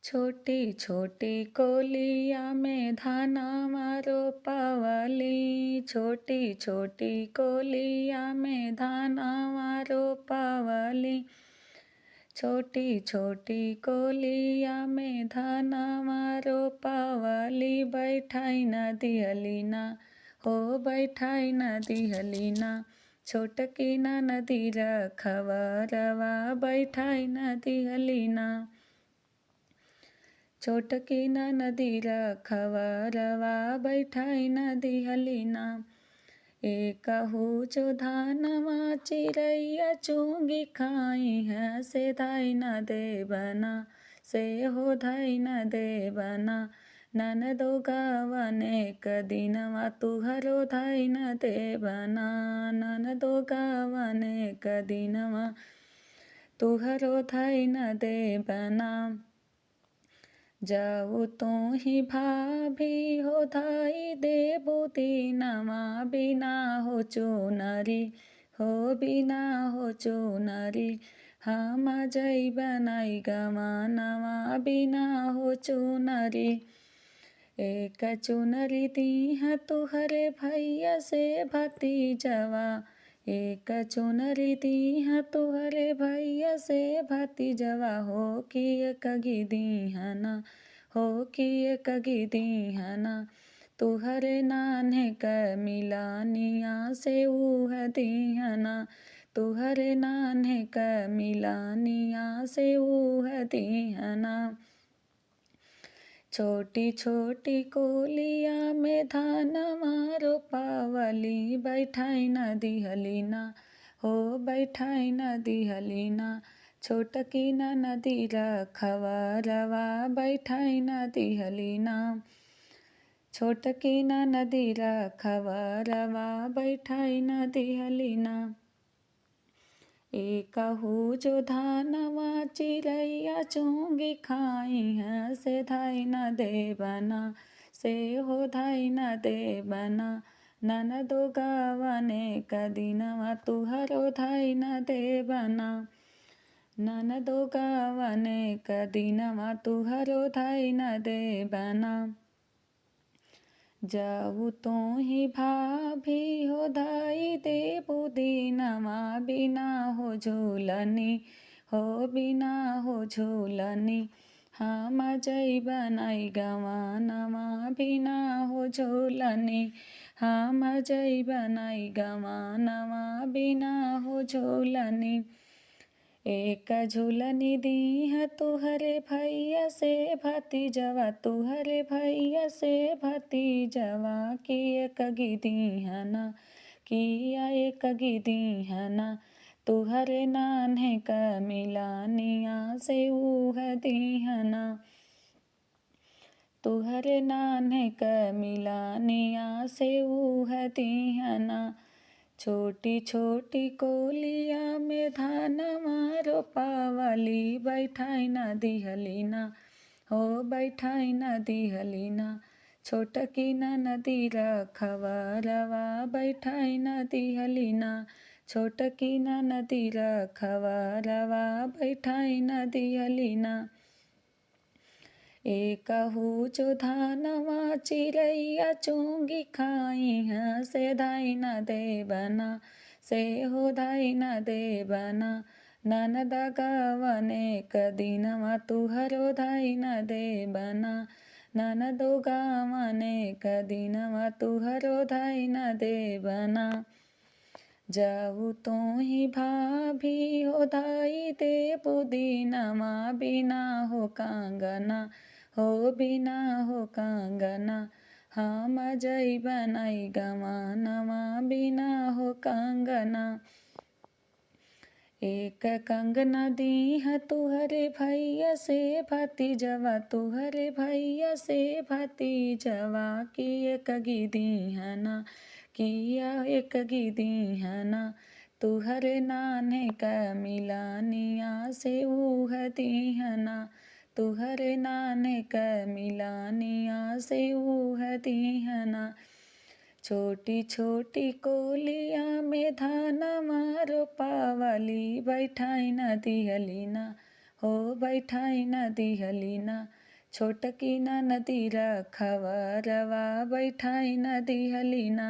छोटी छोटी कोलिया में धानावा रोपावली। छोटी छोटी कोलिया में धानावा रोपावली। छोटी छोटी कोलिया में धानावा रोपावली। बैठाई न दिहलीना हो बैठाई न दिहलीना। छोटकी न नदी रखवरवा बैठाई न दिहलीना। छोटकी न नदी रखवरवा बैठाई न दिहलीना। एकहू जो धानवा चिड़ैया चुंगी खाई है से धाई न देबना। से हो धाई न देबना। ननदो गावने क दिनवा तुहरो धाई न देबना। ननदो गावने क दिनवा तुहरो धाई न देबना। जाऊ तो ही भाभी हो धाई देबू दीनवा। बिना हो चुनरी हो बिना हो चुनरी। हम जई बनाई गवानवा बिना हो चुनरी। एक चुनरी दीह तुहरे भैया से भतीजवा। एक चुनरी दीह तुहरे भैया से भतीजवा। हो कि एक दीहना हो कि एक दीहना। तुहरे नान्हे क मिलानिया से उह दीहना। तुहरे नान्हे क मिलानिया से उह दीहना। छोटी छोटी कोलिया में धानवा रोपावली। बैठाई न दिहलीना हो बैठाई न दिहलीना। छोटकी न नदी रखवरवा बैठाई न दिहलीना। छोटकी न नदी रखवरवा बैठाई न दिहलीना। एकहू जो धानवा चिड़ैया चुंगी खाई है से धाई न देबना। से हो धाई न देबना। ननदो गावने क दिनवा तुहरो धाई न देबना। ननदो गावने क दिनवा तुहरो धाई न देबना। जाऊ तो ही भाभी हो धाई देबू दीनवा। बिना हो झूलनी हो बिना हो झूलनी। हम जई बनाई गवानवा बिना हो झूलनी। हम जई बनाई गवानवा बिना हो झूलनी। एक झूलनी दीह तुहरे भैया से भतीजवा। तुहरे भैया से भतीजवा। कि एक दीहना किया एक दीहना। तुहरे नान्हे क मिलानिया से उह दीहना। तुहरे नान्हे क मिलानिया से उह दीहना। छोटी छोटी कोलिया में धानवा रोपावली। बैठाई न दिहलीना हो बैठाई न दिहलीना। छोटकी न नदी रखवरवा बैठाई न दिहलीना। छोटकी न नदी रखवरवा बैठाई न दिहलीना। एकहू जो धानवा चिड़ैया चुंगी खाई है से धाई न देबना। से हो धाई न देबना। ननद गावने क दिनवा तुहरो धाई न देबना। ननदो गावने क दिनवा तुहरो धाई न देबना। जाऊ तो ही भाभी हो धाई देबू दीनवा। बिना हो कांगना हो बिना हो कांगना। हम जई बनाई गवानवा बिना हो कांगना। एक कंगना दीह तुहरे भैया से भतीजवा। तुहरे भैया से भतीजवा। कि एक दीहना किया एक दीहना। तुहरे नान्हे क मिलानिया से उह दीहना। तुहरे नान्हे क मिलानिया से उह दीहना। छोटी छोटी कोलिया में धानवा रोपावली। बैठाई न दिहलीना हो बैठाई न दिहलीना छोटकी नदी रखवरवा बैठाई न दिहलीना।